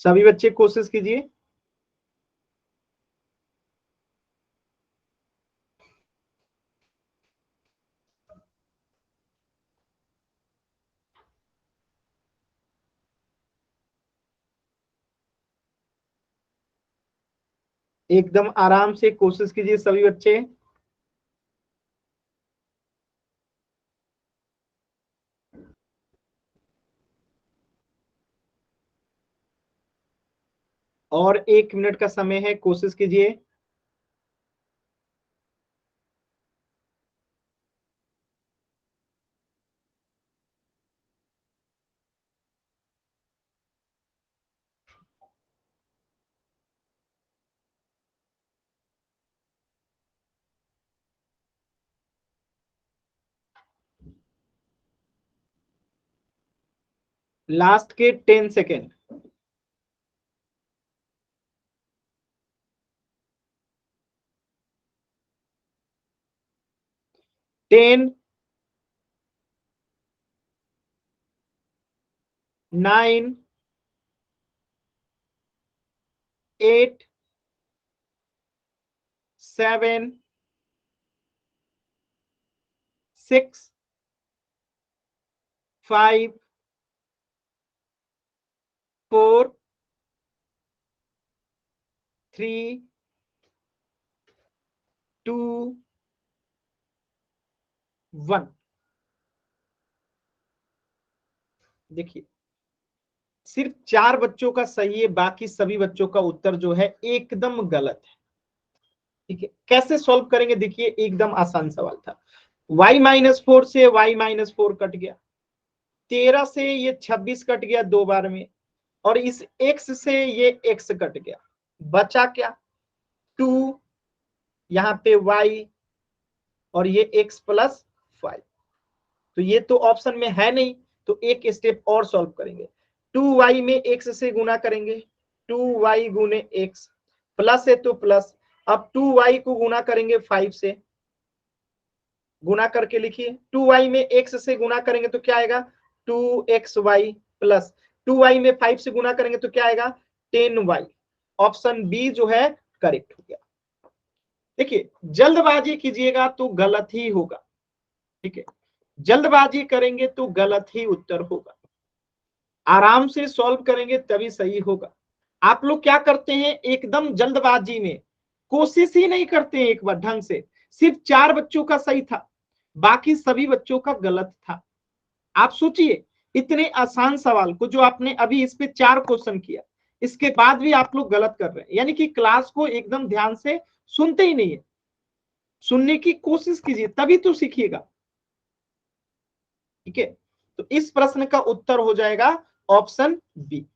सभी बच्चे कोशिश कीजिए। एकदम आराम से कोशिश कीजिए सभी बच्चे। और 1 मिनट का समय है, कोशिश कीजिए। लास्ट के 10 सेकेंड। 10, 9, 8, 7, 6, 5, 4, 3, 2, 1। देखिए सिर्फ 4 बच्चों का सही है, बाकी सभी बच्चों का उत्तर जो है एकदम गलत है। ठीक है, कैसे सॉल्व करेंगे? देखिए एकदम आसान सवाल था। y-4 से y-4 कट गया, 13 से ये 26 कट गया 2 बार में, और इस x से ये x कट गया, बचा क्या? 2, यहाँ पे y, और ये x प्लस 5। तो ये तो ऑप्शन में है नहीं, तो एक स्टेप और सॉल्व करेंगे। 2y में x से गुना करेंगे, 2y गुने x, प्लस है तो प्लस। अब 2y को गुना करेंगे 5 से, गुना करके लिखिए। 2y में x से गुना करेंगे तो क्या आएगा? 2xy, प्लस 2y में 5 से गुना करेंगे तो क्या आएगा? 10y। ऑप्शन बी जो है करेक्ट हो गया। देखिए जल्दबाजी कीजिएगा तो गलत ही होगा, ठीक है, जल्दबाजी करेंगे तो गलत ही उत्तर होगा, आराम से सॉल्व करेंगे तभी सही होगा। आप लोग क्या करते हैं, एकदम जल्दबाजी में कोशिश ही नहीं करते हैं एक बार ढंग से। सिर्फ 4 बच्चों का सही था, बाकी सभी बच्चों का गलत था। आप सोचिए, इतने आसान सवाल को जो आपने अभी इस पे 4 क्वेश्चन किया, इसके बाद भी आप लोग गलत कर रहे हैं, यानी कि क्लास को एकदम ध्यान से सुनते ही नहीं है। सुनने की कोशिश कीजिए तभी तो सीखिएगा, ठीक है। तो इस प्रश्न का उत्तर हो जाएगा ऑप्शन बी।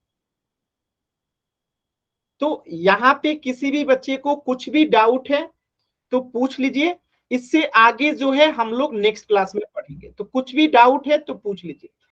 तो यहाँ पे किसी भी बच्चे को कुछ भी डाउट है तो पूछ लीजिए, इससे आगे जो है हम लोग नेक्स्ट क्लास में पढ़ेंगे, तो कुछ भी डाउट है तो पूछ लीजिए।